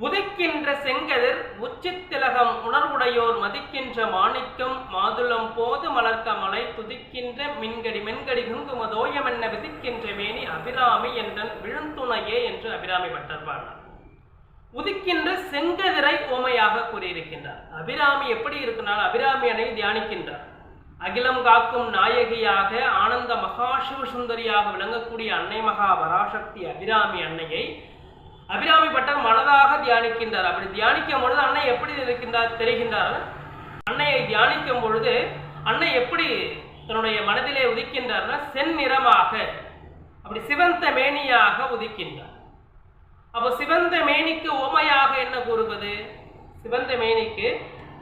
உதிக்கின்ற செங்கதிர் உச்சித்திலகம் உணர்வுடையோர் மதிக்கின்ற மாணிக்கம் மாதுளம் போது மலர்க்கமலை துதிக்கின்ற மென்கடி குங்குமதோயம் என்ன விதிக்கின்ற மேனி அபிராமி என்றன் விழுந்துணையே என்று அபிராமி பட்டர் பாடினார். உதிக்கின்ற செங்கதிரை ஓமையாக கூறியிருக்கின்றார். அபிராமி எப்படி இருக்கிறார்? அபிராமி அன்னை தியானிக்கின்றார். அகிலம் காக்கும் நாயகியாக ஆனந்த மகாசிவ சுந்தரியாக விளங்கக்கூடிய அன்னை மகா பராசக்தி அபிராமி அன்னையை அபிராமி பட்டர் மனதாக தியானிக்கின்றார். அப்படி தியானிக்கும் பொழுது அன்னை எப்படி தெரிகின்றார்? அன்னையை தியானிக்கும் பொழுது அன்னை எப்படி தன்னுடைய மனதிலே உதிக்கின்றார்னா செந்நிறமாக, அப்படி சிவந்த மேனியாக உதிக்கின்றார். அப்போ சிவந்த மேனிக்கு ஓமையாக என்ன கூறுவது? சிவந்த மேனிக்கு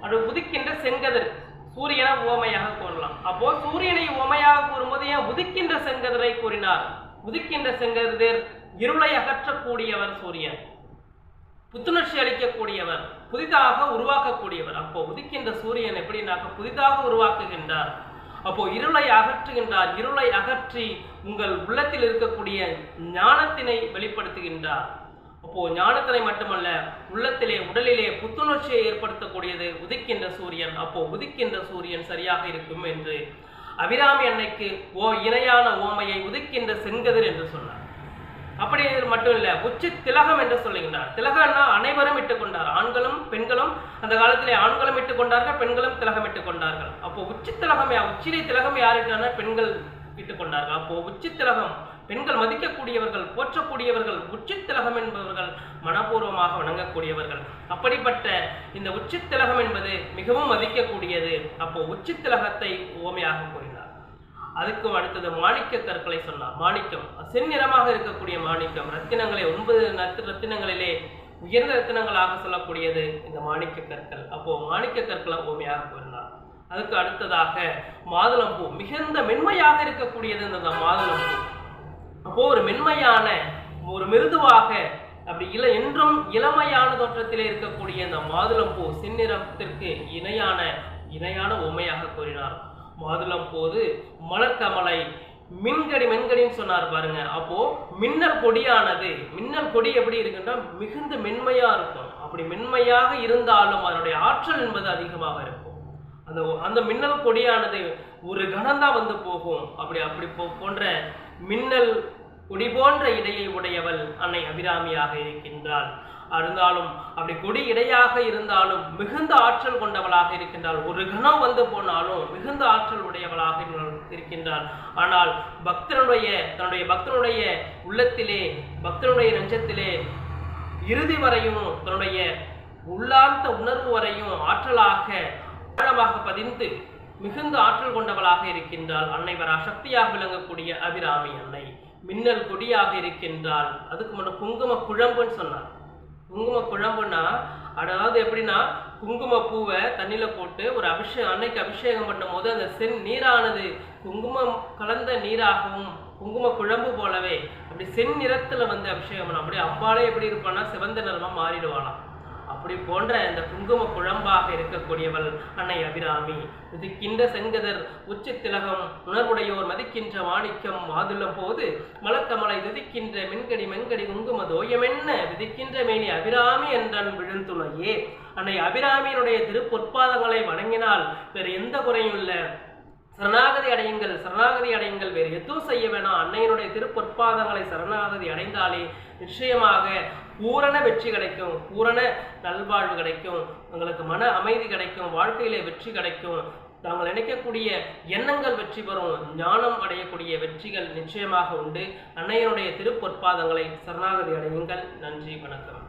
அது உதிக்கின்ற செங்கதிர் சூரியனை ஓமையாக கூறலாம். அப்போ சூரியனை ஓமையாக கூறும்போது ஏன் உதிக்கின்ற செங்கதிரை கூறினார்? உதிக்கின்ற செங்கதிர் இருளை அகற்றக்கூடியவர் சூரியன், புத்துணர்ச்சி அளிக்கக்கூடியவர், புதிதாக உருவாக்கக்கூடியவர். அப்போ உதிக்கின்ற சூரியன் எப்படின்னாக்க புதிதாக உருவாக்குகின்றார். அப்போ இருளை அகற்றுகின்றார். இருளை அகற்றி உங்கள் உள்ளத்தில் இருக்கக்கூடிய ஞானத்தினை வெளிப்படுத்துகின்றார். அப்போ ஞானத்தினை மட்டுமல்ல, உள்ளத்திலே உடலிலே புத்துணர்ச்சியை ஏற்படுத்தக்கூடியது உதிக்கின்ற சூரியன். அப்போ உதிக்கின்ற சூரியன் சரியாக இருக்கும் என்று அபிராமி அன்னைக்கு இணையான ஓமையை உதிக்கின்ற செங்கதிர் என்று சொன்னார். அப்படி மட்டும் இல்ல, உச்சி திலகம் என்று சொல்லுகின்றார். திலகம்னா அனைவரும் இட்டுக் கொண்டார். ஆண்களும் பெண்களும் அந்த காலத்திலே ஆண்களும் இட்டுக் கொண்டார்கள், பெண்களும் திலகம் இட்டுக் கொண்டார்கள். அப்போ உச்சி திலகம் உச்சிலை திலகம் யாருக்கான பெண்கள் இட்டுக் கொண்டார்கள். அப்போ உச்சி திலகம் பெண்கள் மதிக்கக்கூடியவர்கள், போற்றக்கூடியவர்கள். உச்சி திலகம் என்பவர்கள் மனப்பூர்வமாக வணங்கக்கூடியவர்கள். அப்படிப்பட்ட இந்த உச்சி திலகம் என்பது மிகவும் மதிக்கக்கூடியது. அப்போ உச்சி திலகத்தை ஓமையாக கூறினார். அதுக்கும் அடுத்தது மாணிக்க கற்களை சொன்னார். மாணிக்கம் செந்நிறமாக இருக்கக்கூடிய மாணிக்கம், ரத்தினங்களை 9 ரத்தினங்களிலே உயர்ந்த ரத்தினங்களாக சொல்லக்கூடியது இந்த மாணிக்க கற்கள். அப்போ மாணிக்க கற்களை ஓமையாக கூறினார். அதுக்கு அடுத்ததாக மாதுளம்பூ மிகுந்த மென்மையாக இருக்கக்கூடியது இந்த மாதுளம்பூ. அப்போ ஒரு மென்மையான, ஒரு மிருதுவாக, அப்படி என்றும் இளமையான தோற்றத்திலே இருக்கக்கூடிய இந்த மாதுளம்பூ செந்நிறத்திற்கு இணையான உண்மையாக கூறினார். மாதுளம் போது மலர்கமலை மென்கடின்னு சொன்னார் பாருங்க. அப்போ மின்னல் கொடியானது, மின்னல் கொடி எப்படி இருக்குன்னா மிகுந்த மென்மையா இருக்கும். அப்படி மென்மையாக இருந்தாலும் அதனுடைய ஆற்றல் என்பது அதிகமாக இருக்கும். அந்த மின்னல் கொடியானது ஒரு கணம்தான் வந்து போகும். அப்படி போன்ற மின்னல் கொடி போன்ற இடையை உடையவள் அன்னை அபிராமியாக இருக்கின்றாள். இருந்தாலும் அப்படி கொடி இடையாக இருந்தாலும் மிகுந்த ஆற்றல் கொண்டவளாக இருக்கின்றாள். ஒரு கணம் வந்து போனாலும் மிகுந்த ஆற்றல் உடையவளாக இருக்கின்றாள். ஆனால் தன்னுடைய பக்தனுடைய உள்ளத்திலே, பக்தனுடைய நெஞ்சத்திலே இறுதி வரையும், தன்னுடைய உள்ளார்ந்த உணர்வு வரையும் ஆற்றலாக ஆழமாக பதிந்து மிகுந்த ஆற்றல் கொண்டவளாக இருக்கின்றாள். அன்னை பராசக்தியாக விளங்கக்கூடிய அபிராமி அன்னை மின்னல் கொடியாக இருக்கின்றாள். அதுக்கு முன்னாடி குங்கும குழம்புன்னு சொன்னார். குங்கும குழம்புனா அதாவது எப்படின்னா, குங்கும பூவை தண்ணியில போட்டு ஒரு அன்னைக்கு அபிஷேகம் பண்ணும் போது அந்த நீரானது குங்குமம் கலந்த நீராகவும் குங்கும குழம்பு போலவே அப்படி நிறத்துல வந்து அபிஷேகம் பண்ண, அப்படியே அம்பாலே எப்படி இருப்பான்னா சிவந்த நிறமா மாறிடுவாளாம். அப்படி போன்ற இந்த குங்கும குழம்பாக இருக்கக்கூடியவள் அன்னை அபிராமி. உதிக்கின்ற செங்கதிர் உச்சி திலகம் உணர்வுடையோர் மதிக்கின்ற மாணிக்கம் மாதுளம் போது மலர்க்கமலை துதிக்கின்ற மென்கடி குங்குமதோயமென்ன விதிக்கின்ற மேனி அபிராமி என்றன் விழுந்துணையே. அன்னை அபிராமியினுடைய திருப்பொற்பாதங்களை வணங்கினால் வேறு எந்த குறையும் இல்லை. சரணாகதி அடையுங்கள், வேறு எதுவும் செய்ய வேணாம். அன்னையினுடைய திருப்பொற்பாதங்களை சரணாகதி அடைந்தாலே நிச்சயமாக பூரண வெற்றி கிடைக்கும், பூரண நல்வாழ்வு கிடைக்கும், உங்களுக்கு மன அமைதி கிடைக்கும், வாழ்க்கையிலே வெற்றி கிடைக்கும், தாங்கள் நினைக்கக்கூடிய எண்ணங்கள் வெற்றி பெறும், ஞானம் அடையக்கூடிய வெற்றிகள் நிச்சயமாக உண்டு. அன்னையினுடைய திருப்பொற்பாதங்களை சரணாகதி அடையுங்கள். நன்றி, வணக்கம்.